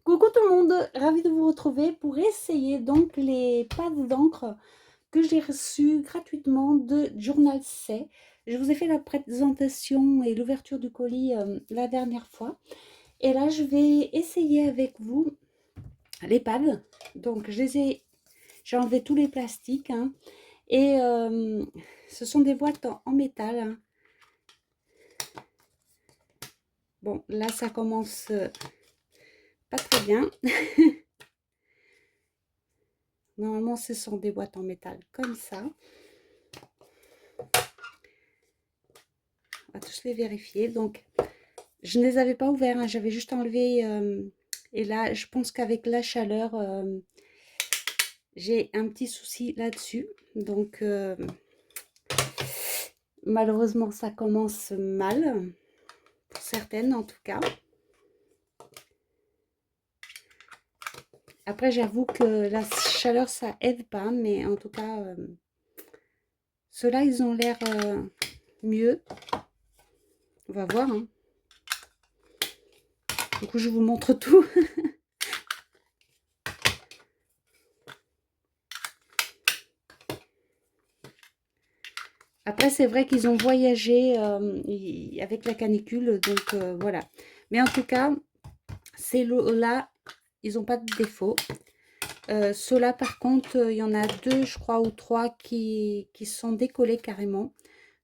Coucou tout le monde, ravie de vous retrouver pour essayer donc les pads d'encre que j'ai reçus gratuitement de Journal C. Je vous ai fait la présentation et l'ouverture du colis la dernière fois. Et là, je vais essayer avec vous les pads. Donc, j'ai enlevé tous les plastiques, hein. Et ce sont des boîtes en métal, hein. Bon, là, ça commence pas très bien. Normalement, ce sont des boîtes en métal comme ça. On va tous les vérifier. Donc, je ne les avais pas ouverts, hein, j'avais juste enlevé. Et là, je pense qu'avec la chaleur, j'ai un petit souci là-dessus. Donc, malheureusement, ça commence mal. Pour certaines, en tout cas. Après, j'avoue que la chaleur, ça aide pas. Mais en tout cas, ceux-là, ils ont l'air mieux. On va voir, hein. Du coup, je vous montre tout. Après, c'est vrai qu'ils ont voyagé avec la canicule, donc voilà. Mais en tout cas, ces lots-là, ils n'ont pas de défaut. Ceux-là, par contre, il y en a deux, je crois, ou trois qui sont décollés carrément.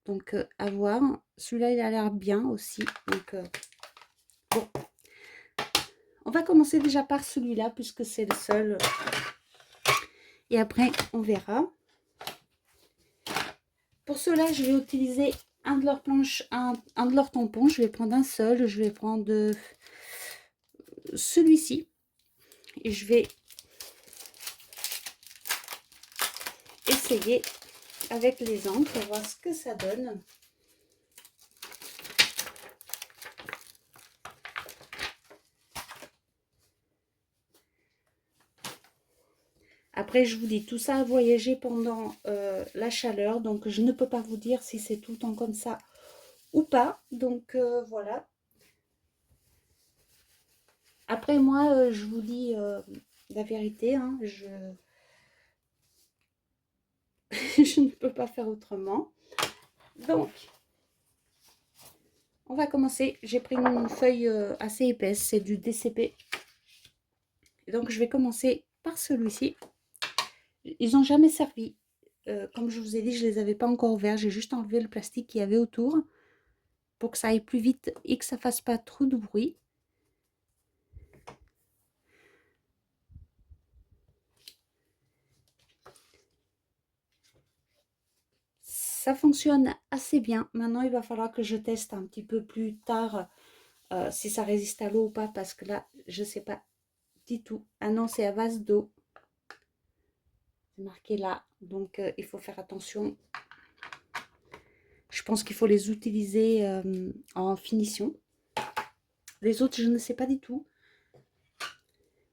Donc, à voir. Celui-là, il a l'air bien aussi. Donc, bon. On va commencer déjà par celui-là, puisque c'est le seul. Et après, on verra. Pour cela, je vais utiliser un de leurs planches, un de leurs tampons. Je vais prendre un seul. Je vais prendre celui-ci. Et je vais essayer avec les encres, voir ce que ça donne. Après, je vous dis, tout ça a voyagé pendant la chaleur, donc je ne peux pas vous dire si c'est tout le temps comme ça ou pas. Donc voilà. Après, moi, je vous dis la vérité, hein, je ne peux pas faire autrement. Donc, on va commencer. J'ai pris une feuille assez épaisse, c'est du DCP. Donc, je vais commencer par celui-ci. Ils n'ont jamais servi. Comme je vous ai dit, je ne les avais pas encore ouverts. J'ai juste enlevé le plastique qu'il y avait autour pour que ça aille plus vite et que ça fasse pas trop de bruit. Ça fonctionne assez bien. Maintenant, il va falloir que je teste un petit peu plus tard si ça résiste à l'eau ou pas, parce que là, je ne sais pas du tout. Ah non, c'est à base d'eau. C'est marqué là. Donc, il faut faire attention. Je pense qu'il faut les utiliser en finition. Les autres, je ne sais pas du tout.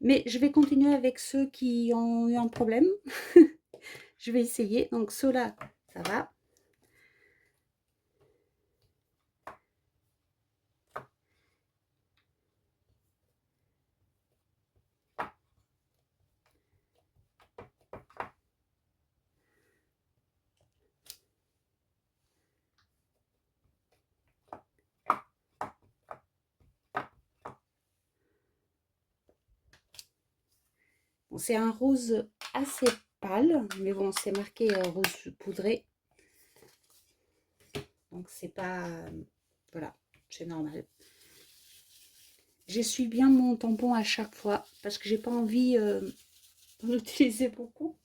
Mais je vais continuer avec ceux qui ont eu un problème. Je vais essayer. Donc, ceux-là, ça va. Bon, c'est un rose assez pâle, mais bon, c'est marqué rose poudré. Donc, c'est pas... voilà, c'est normal. J'essuie bien mon tampon à chaque fois parce que j'ai pas envie d'en utiliser beaucoup.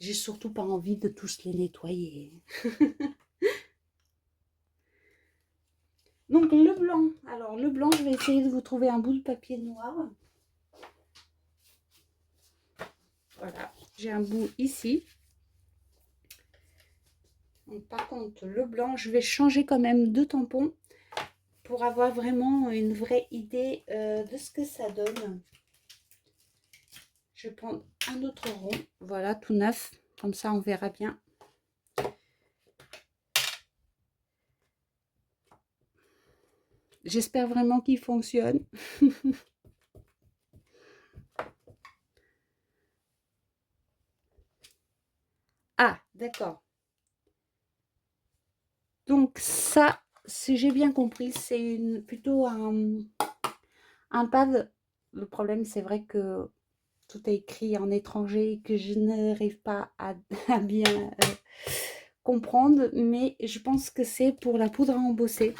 J'ai surtout pas envie de tous les nettoyer. Donc, le blanc. Alors, le blanc, je vais essayer de vous trouver un bout de papier noir. Voilà, j'ai un bout ici. Donc, par contre, le blanc, je vais changer quand même de tampon pour avoir vraiment une vraie idée de ce que ça donne. Je vais prendre un autre rond, voilà, tout neuf. Comme ça, on verra bien. J'espère vraiment qu'il fonctionne. Ah, d'accord. Donc ça, si j'ai bien compris, c'est plutôt un pad. Le problème, c'est vrai que tout est écrit en étranger et que je n'arrive pas à, à bien comprendre, mais je pense que c'est pour la poudre à embosser.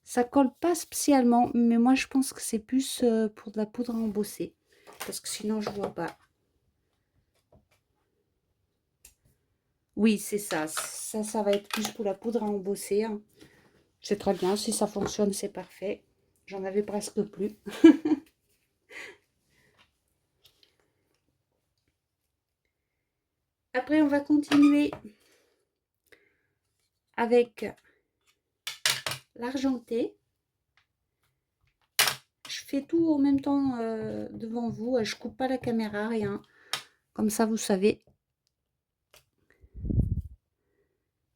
Ça colle pas spécialement, mais moi je pense que c'est plus pour de la poudre à embosser, parce que sinon je vois pas. Oui, c'est ça. Ça va être plus pour la poudre à embosser, hein. C'est très bien. Si ça fonctionne, c'est parfait. J'en avais presque plus. Après, on va continuer avec l'argenté. Je fais tout en même temps devant vous. Je coupe pas la caméra, rien. Comme ça, vous savez.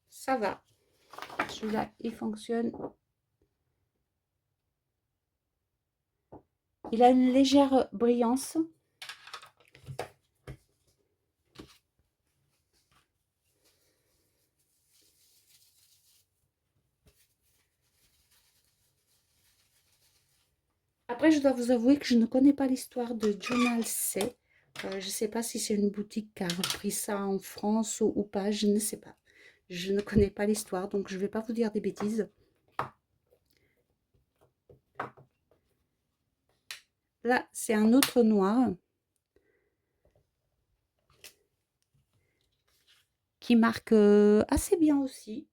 Ça va. Celui-là, il fonctionne. Il a une légère brillance. Après, je dois vous avouer que je ne connais pas l'histoire de Journal C. Je ne sais pas si c'est une boutique qui a repris ça en France ou pas, je ne sais pas. Je ne connais pas l'histoire, donc je ne vais pas vous dire des bêtises. Là, c'est un autre noir qui marque assez bien aussi.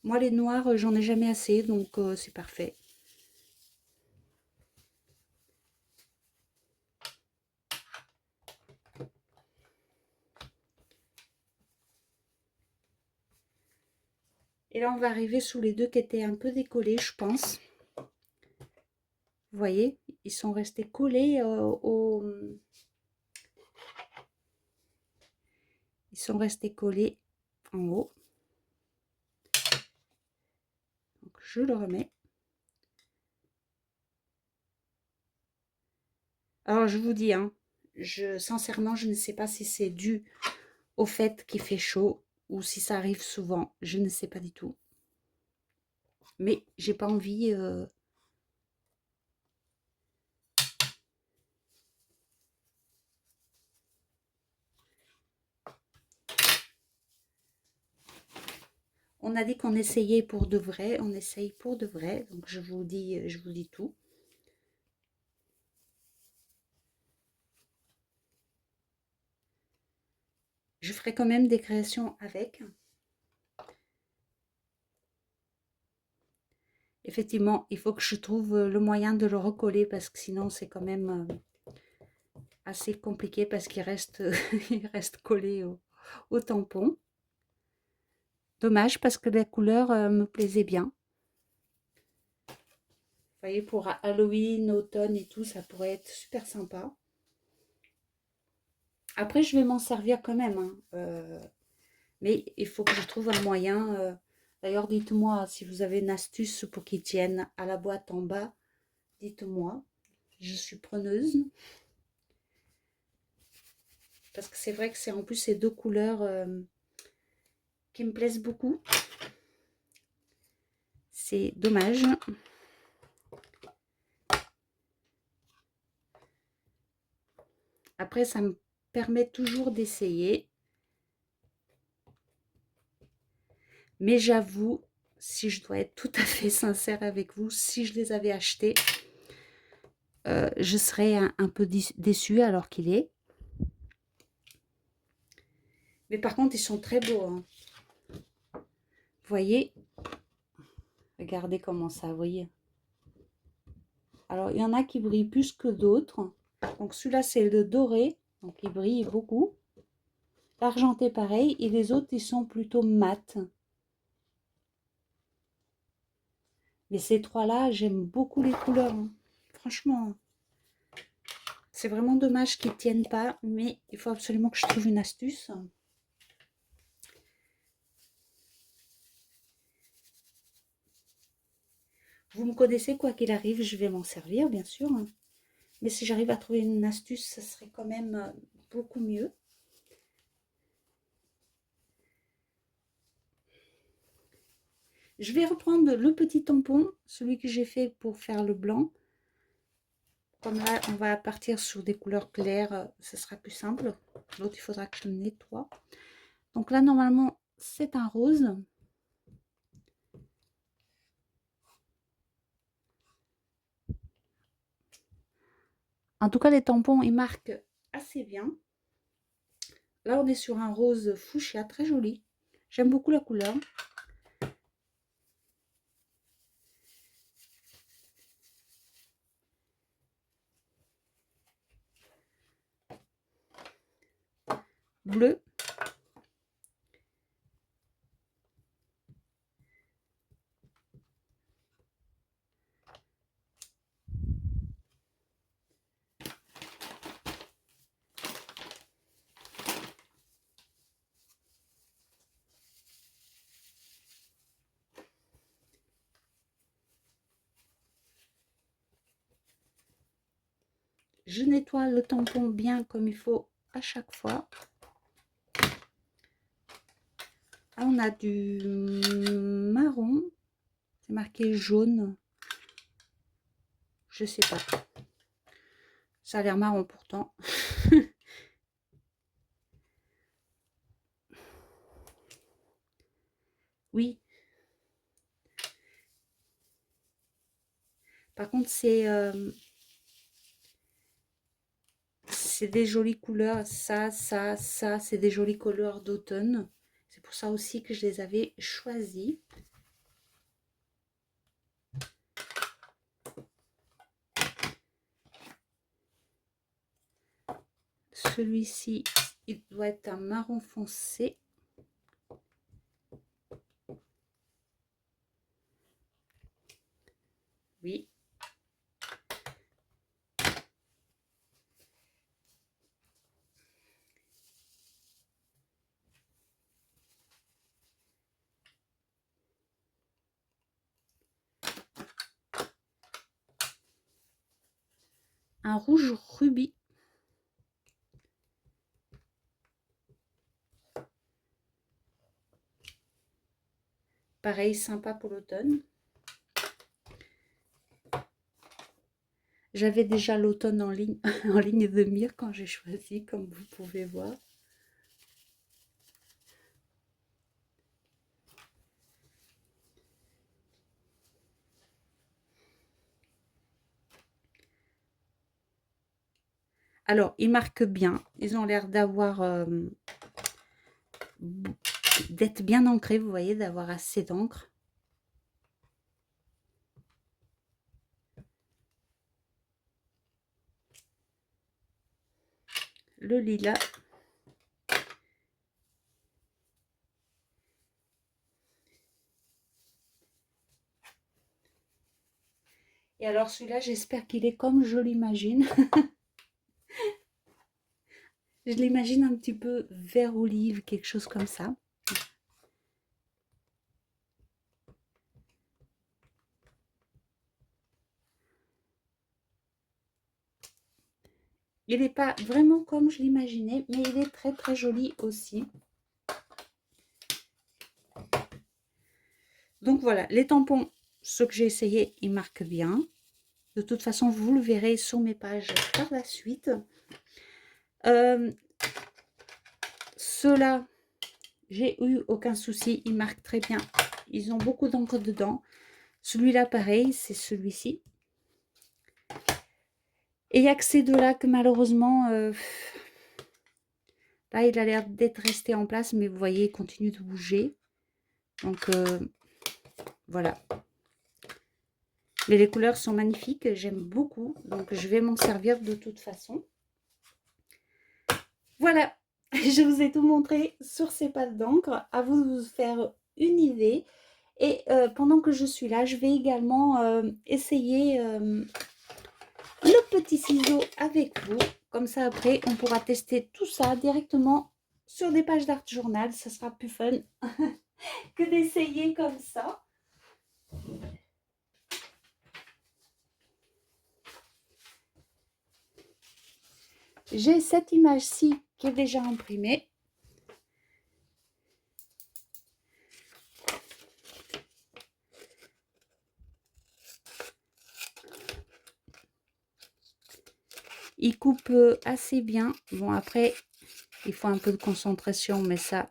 Moi, les noirs, j'en ai jamais assez, donc c'est parfait. Et là, on va arriver sous les deux qui étaient un peu décollés, je pense. Vous voyez, ils sont restés collés Ils sont restés collés en haut. Donc, je le remets. Alors, je vous dis, hein, sincèrement, je ne sais pas si c'est dû au fait qu'il fait chaud ou si ça arrive souvent. Je ne sais pas du tout. Mais j'ai pas envie... On a dit qu'on essayait pour de vrai. On essaye pour de vrai. Donc, je vous dis tout. Je ferai quand même des créations avec. Effectivement, il faut que je trouve le moyen de le recoller parce que sinon c'est quand même assez compliqué parce qu'il reste, il reste collé au tampon. Dommage parce que la couleur me plaisait bien. Vous voyez, pour Halloween, automne et tout, ça pourrait être super sympa. Après, je vais m'en servir quand même, hein. Mais il faut que je trouve un moyen. D'ailleurs, dites-moi si vous avez une astuce pour qu'ils tiennent à la boîte en bas. Dites-moi. Je suis preneuse. Parce que c'est vrai que c'est en plus ces deux couleurs qui me plaisent beaucoup. C'est dommage. Après, ça me permet toujours d'essayer. Mais j'avoue, si je dois être tout à fait sincère avec vous, si je les avais achetés, je serais un peu déçue alors qu'il est. Mais par contre, ils sont très beaux, hein. Vous voyez? Regardez comment ça brille. Alors, il y en a qui brillent plus que d'autres. Donc, celui-là, c'est le doré. Donc, il brille beaucoup. L'argenté, pareil. Et les autres, ils sont plutôt mat. Mais ces trois-là, j'aime beaucoup les couleurs, hein. Franchement, c'est vraiment dommage qu'ils ne tiennent pas. Mais il faut absolument que je trouve une astuce. Vous me connaissez, quoi qu'il arrive, je vais m'en servir, bien sûr, hein. Mais si j'arrive à trouver une astuce, ça serait quand même beaucoup mieux. Je vais reprendre le petit tampon, celui que j'ai fait pour faire le blanc. Comme là, on va partir sur des couleurs claires, ce sera plus simple. L'autre, il faudra que je le nettoie. Donc là, normalement, c'est un rose. En tout cas, les tampons, ils marquent assez bien. Là, on est sur un rose fuchsia, très joli. J'aime beaucoup la couleur. Bleu. Je nettoie le tampon bien comme il faut à chaque fois. Là, on a du marron. C'est marqué jaune. Je sais pas. Ça a l'air marron pourtant. Oui. Par contre, c'est des jolies couleurs. Ça, c'est des jolies couleurs d'automne. C'est pour ça aussi que je les avais choisies. Celui-ci, il doit être un marron foncé. Oui. Un rouge rubis. Pareil, sympa pour l'automne. J'avais déjà l'automne en ligne, en ligne de mire quand j'ai choisi, comme vous pouvez voir. Alors, ils marquent bien. Ils ont l'air d'avoir d'être bien ancrés, vous voyez, d'avoir assez d'encre. Le lilas. Et alors celui-là, j'espère qu'il est comme je l'imagine. Je l'imagine un petit peu vert olive, quelque chose comme ça. Il n'est pas vraiment comme je l'imaginais, mais il est très très joli aussi. Donc voilà, les tampons, ceux que j'ai essayé, ils marquent bien. De toute façon, vous le verrez sur mes pages par la suite. Ceux-là, j'ai eu aucun souci, ils marquent très bien. Ils ont beaucoup d'encre dedans. Celui-là, pareil, c'est celui-ci. Et il n'y a que ces deux-là que malheureusement, là, il a l'air d'être resté en place, mais vous voyez, il continue de bouger. Donc, voilà. Mais les couleurs sont magnifiques, j'aime beaucoup. Donc, je vais m'en servir de toute façon. Voilà, je vous ai tout montré sur ces pâtes d'encre. À vous de vous faire une idée. Et pendant que je suis là, je vais également essayer le petit ciseau avec vous. Comme ça, après, on pourra tester tout ça directement sur des pages d'Art Journal. Ça sera plus fun que d'essayer comme ça. j'ai cette image-ci qui est déjà imprimée. Il coupe assez bien. Bon, après, il faut un peu de concentration, mais ça,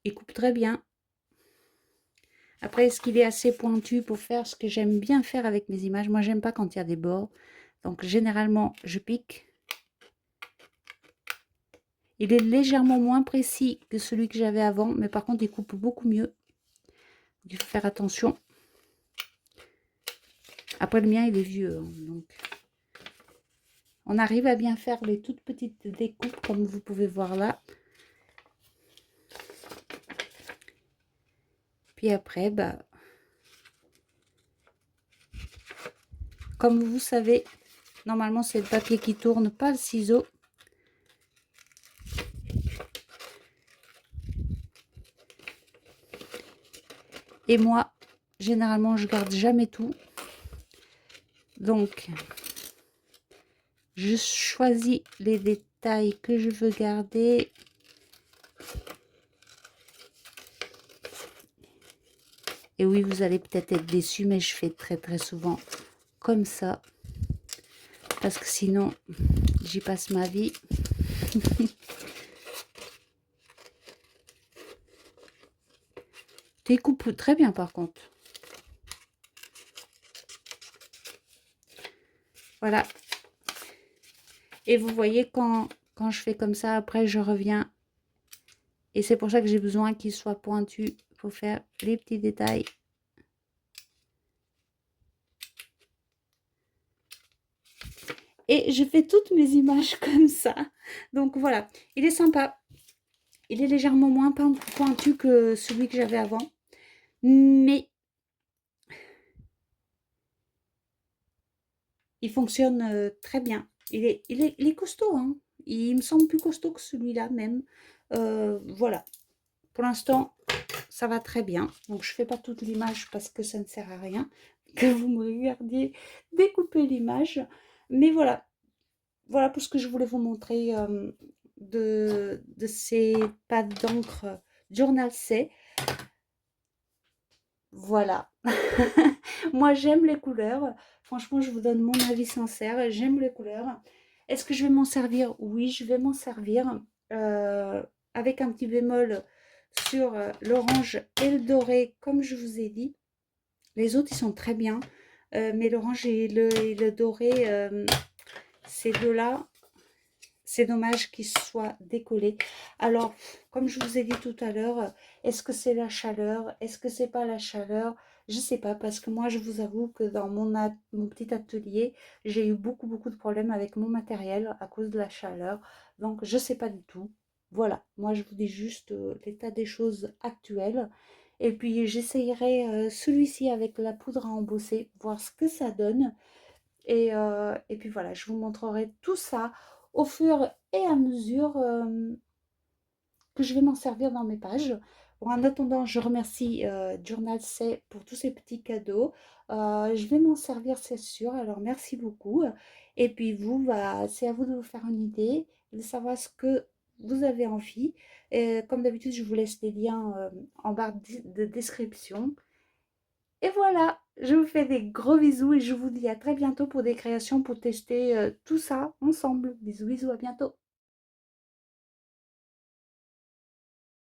il coupe très bien. Après, est-ce qu'il est assez pointu pour faire ce que j'aime bien faire avec mes images? Moi, j'aime pas quand il y a des bords. Donc, généralement, je pique. Il est légèrement moins précis que celui que j'avais avant, mais par contre, il coupe beaucoup mieux. Il faut faire attention. Après, le mien, il est vieux, hein, donc on arrive à bien faire les toutes petites découpes, comme vous pouvez voir là. Puis après, bah, comme vous savez, normalement, c'est le papier qui tourne, pas le ciseau. Et moi, généralement, je garde jamais tout. Donc, je choisis les détails que je veux garder. Et oui, vous allez peut-être être déçus, mais je fais très souvent comme ça. Parce que sinon, j'y passe ma vie. Tu coupes très bien par contre. Voilà. Et vous voyez, quand je fais comme ça, après je reviens. Et c'est pour ça que j'ai besoin qu'il soit pointu pour faire les petits détails. Et je fais toutes mes images comme ça. Donc voilà, il est sympa. Il est légèrement moins pointu que celui que j'avais avant. Mais il fonctionne très bien. Il est costaud, hein. Il me semble plus costaud que celui-là même. Voilà. Pour l'instant, ça va très bien. Donc, je ne fais pas toute l'image parce que ça ne sert à rien que vous me regardiez découper l'image. Mais voilà. Voilà pour ce que je voulais vous montrer de ces pattes d'encre Journal C. Voilà. Moi, j'aime les couleurs. Franchement, je vous donne mon avis sincère. J'aime les couleurs. Est-ce que je vais m'en servir? Oui, je vais m'en servir. Avec un petit bémol sur l'orange et le doré, comme je vous ai dit. Les autres, ils sont très bien. Mais l'orange et le doré, ces deux-là, c'est dommage qu'ils soient décollés. Alors, comme je vous ai dit tout à l'heure, est-ce que c'est la chaleur? Est-ce que c'est pas la chaleur? Je sais pas, parce que moi, je vous avoue que dans mon petit atelier, j'ai eu beaucoup de problèmes avec mon matériel à cause de la chaleur. Donc, je sais pas du tout. Voilà, moi, je vous dis juste l'état des choses actuelles. Et puis, j'essayerai celui-ci avec la poudre à embosser, voir ce que ça donne. Et puis voilà, je vous montrerai tout ça au fur et à mesure que je vais m'en servir dans mes pages. Bon, en attendant, je remercie Journal C pour tous ces petits cadeaux. Je vais m'en servir, c'est sûr. Alors, merci beaucoup. Et puis, vous, bah, c'est à vous de vous faire une idée, de savoir ce que vous avez envie. Et, comme d'habitude, je vous laisse les liens en barre de description. Et voilà, je vous fais des gros bisous et je vous dis à très bientôt pour des créations, pour tester tout ça ensemble. Bisous, bisous, à bientôt.